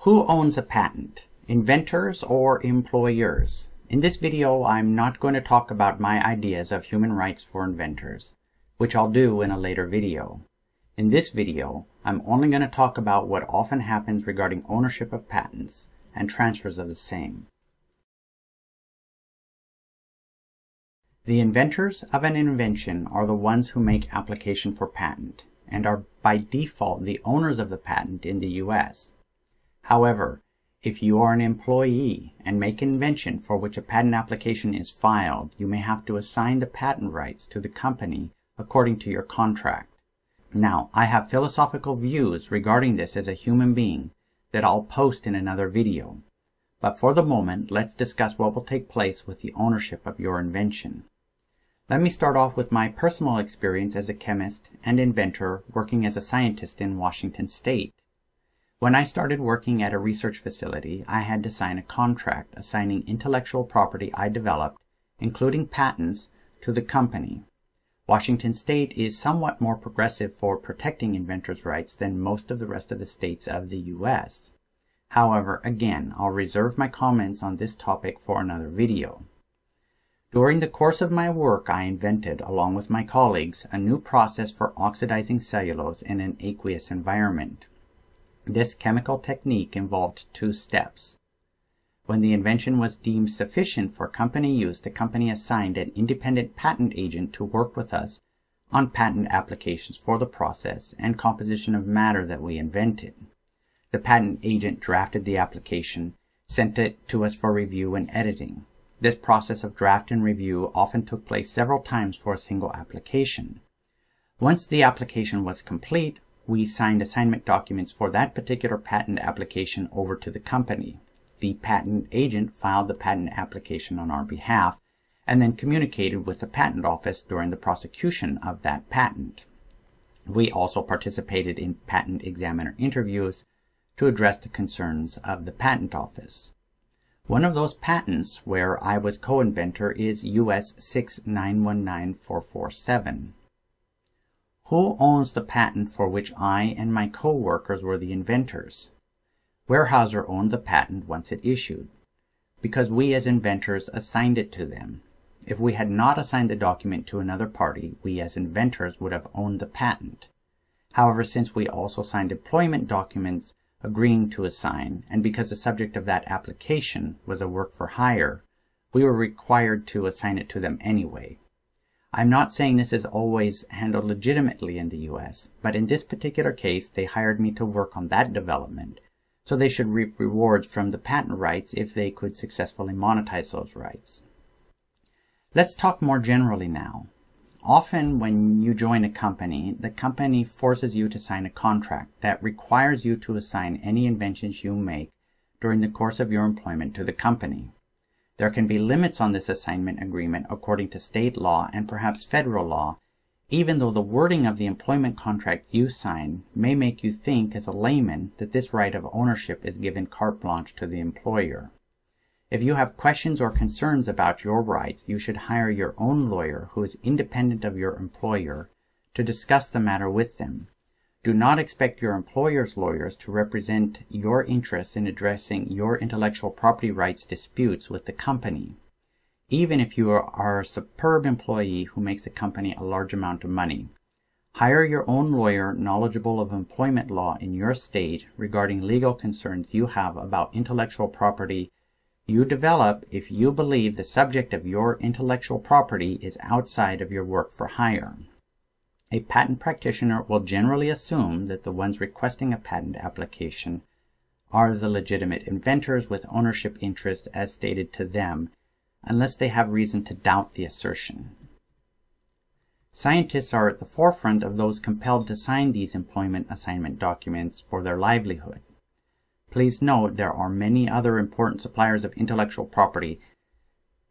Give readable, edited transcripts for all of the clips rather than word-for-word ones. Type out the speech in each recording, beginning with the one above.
Who owns a patent? Inventors or employers? In this video, I'm not going to talk about my ideas of human rights for inventors, which I'll do in a later video. In this video, I'm only going to talk about what often happens regarding ownership of patents and transfers of the same. The inventors of an invention are the ones who make application for patent and are by default the owners of the patent in the US. However, if you are an employee and make an invention for which a patent application is filed, you may have to assign the patent rights to the company according to your contract. Now, I have philosophical views regarding this as a human being that I'll post in another video. But for the moment, let's discuss what will take place with the ownership of your invention. Let me start off with my personal experience as a chemist and inventor working as a scientist in Washington State. When I started working at a research facility, I had to sign a contract assigning intellectual property I developed, including patents, to the company. Washington State is somewhat more progressive for protecting inventors' rights than most of the rest of the states of the US. However, again, I'll reserve my comments on this topic for another video. During the course of my work, I invented, along with my colleagues, a new process for oxidizing cellulose in an aqueous environment. This chemical technique involved two steps. When the invention was deemed sufficient for company use, the company assigned an independent patent agent to work with us on patent applications for the process and composition of matter that we invented. The patent agent drafted the application, sent it to us for review and editing. This process of draft and review often took place several times for a single application. Once the application was complete, we signed assignment documents for that particular patent application over to the company. The patent agent filed the patent application on our behalf and then communicated with the patent office during the prosecution of that patent. We also participated in patent examiner interviews to address the concerns of the patent office. One of those patents where I was co-inventor is US 6919447. Who owns the patent for which I and my co-workers were the inventors? Weyerhaeuser owned the patent once it issued, because we as inventors assigned it to them. If we had not assigned the document to another party, we as inventors would have owned the patent. However, since we also signed employment documents agreeing to assign, and because the subject of that application was a work for hire, we were required to assign it to them anyway. I'm not saying this is always handled legitimately in the US, but in this particular case, they hired me to work on that development, so they should reap rewards from the patent rights if they could successfully monetize those rights. Let's talk more generally now. Often when you join a company, the company forces you to sign a contract that requires you to assign any inventions you make during the course of your employment to the company. There can be limits on this assignment agreement according to state law and perhaps federal law, even though the wording of the employment contract you sign may make you think as a layman that this right of ownership is given carte blanche to the employer. If you have questions or concerns about your rights, you should hire your own lawyer who is independent of your employer to discuss the matter with them. Do not expect your employer's lawyers to represent your interests in addressing your intellectual property rights disputes with the company, even if you are a superb employee who makes the company a large amount of money. Hire your own lawyer knowledgeable of employment law in your state regarding legal concerns you have about intellectual property you develop if you believe the subject of your intellectual property is outside of your work for hire. A patent practitioner will generally assume that the ones requesting a patent application are the legitimate inventors with ownership interest as stated to them, unless they have reason to doubt the assertion. Scientists are at the forefront of those compelled to sign these employment assignment documents for their livelihood. Please note there are many other important suppliers of intellectual property,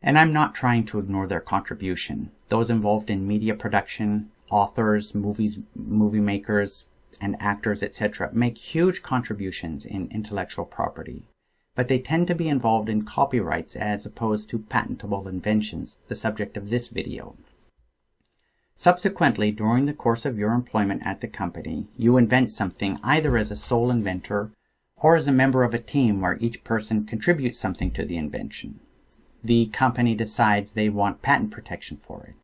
and I'm not trying to ignore their contribution. Those involved in media production, authors, movie makers, and actors, etc. make huge contributions in intellectual property, but they tend to be involved in copyrights as opposed to patentable inventions, the subject of this video. Subsequently, during the course of your employment at the company, you invent something either as a sole inventor or as a member of a team where each person contributes something to the invention. The company decides they want patent protection for it.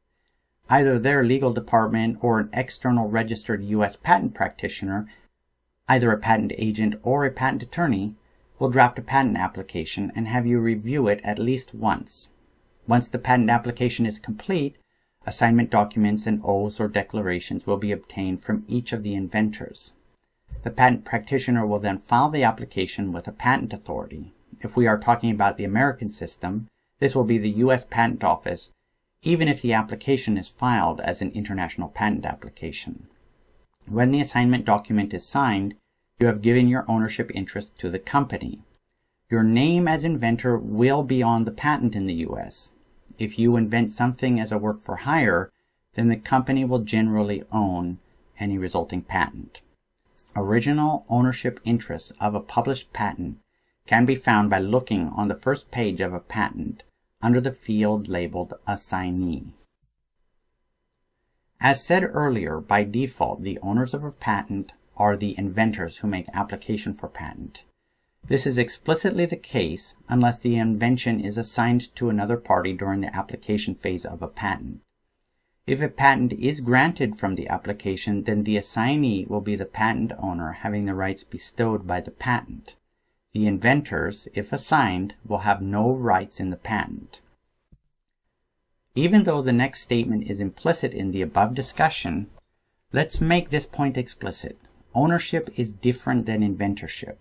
Either their legal department or an external registered U.S. patent practitioner, either a patent agent or a patent attorney, will draft a patent application and have you review it at least once. Once the patent application is complete, assignment documents and oaths or declarations will be obtained from each of the inventors. The patent practitioner will then file the application with a patent authority. If we are talking about the American system, this will be the U.S. Patent Office, even if the application is filed as an international patent application. When the assignment document is signed, you have given your ownership interest to the company. Your name as inventor will be on the patent in the U.S. If you invent something as a work for hire, then the company will generally own any resulting patent. Original ownership interest of a published patent can be found by looking on the first page of a patent under the field labeled Assignee. As said earlier, by default, the owners of a patent are the inventors who make application for patent. This is explicitly the case unless the invention is assigned to another party during the application phase of a patent. If a patent is granted from the application, then the assignee will be the patent owner having the rights bestowed by the patent. The inventors, if assigned, will have no rights in the patent. Even though the next statement is implicit in the above discussion, let's make this point explicit. Ownership is different than inventorship.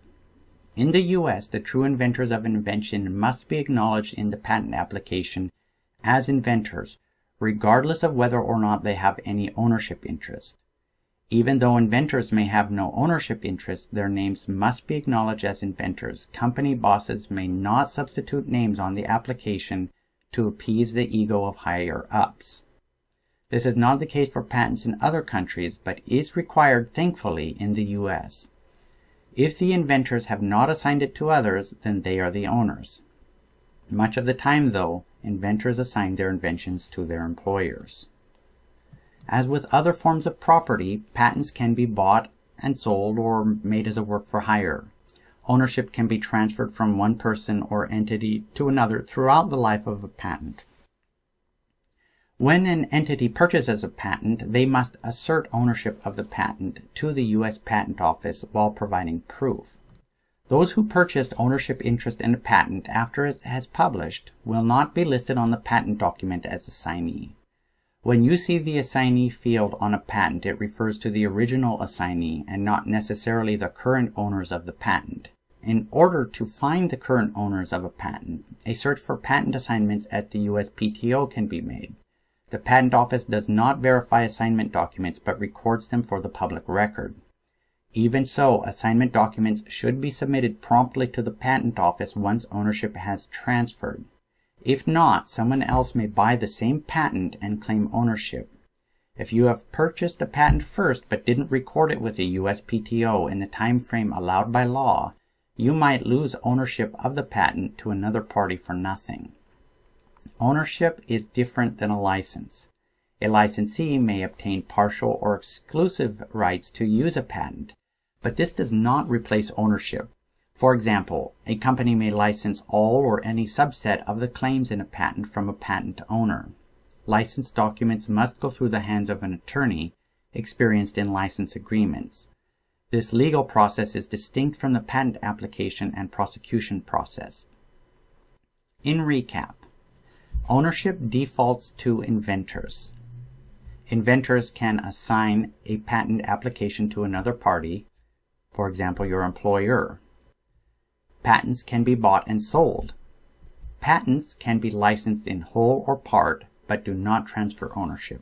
In the U.S., the true inventors of an invention must be acknowledged in the patent application as inventors, regardless of whether or not they have any ownership interest. Even though inventors may have no ownership interest, their names must be acknowledged as inventors. Company bosses may not substitute names on the application to appease the ego of higher-ups. This is not the case for patents in other countries, but is required, thankfully, in the U.S. If the inventors have not assigned it to others, then they are the owners. Much of the time, though, inventors assign their inventions to their employers. As with other forms of property, patents can be bought and sold or made as a work for hire. Ownership can be transferred from one person or entity to another throughout the life of a patent. When an entity purchases a patent, they must assert ownership of the patent to the U.S. Patent Office while providing proof. Those who purchased ownership interest in a patent after it has published will not be listed on the patent document as assignee. When you see the assignee field on a patent, it refers to the original assignee and not necessarily the current owners of the patent. In order to find the current owners of a patent, a search for patent assignments at the USPTO can be made. The Patent Office does not verify assignment documents but records them for the public record. Even so, assignment documents should be submitted promptly to the Patent Office once ownership has transferred. If not, someone else may buy the same patent and claim ownership. If you have purchased a patent first but didn't record it with the USPTO in the time frame allowed by law, you might lose ownership of the patent to another party for nothing. Ownership is different than a license. A licensee may obtain partial or exclusive rights to use a patent, but this does not replace ownership. For example, a company may license all or any subset of the claims in a patent from a patent owner. License documents must go through the hands of an attorney experienced in license agreements. This legal process is distinct from the patent application and prosecution process. In recap, ownership defaults to inventors. Inventors can assign a patent application to another party, for example, your employer. Patents can be bought and sold. Patents can be licensed in whole or part, but do not transfer ownership.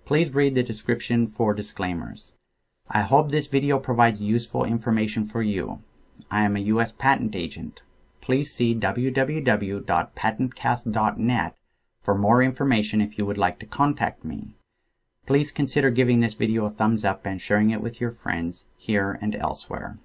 Please read the description for disclaimers. I hope this video provides useful information for you. I am a U.S. patent agent. Please see www.patentcast.net for more information if you would like to contact me. Please consider giving this video a thumbs up and sharing it with your friends here and elsewhere.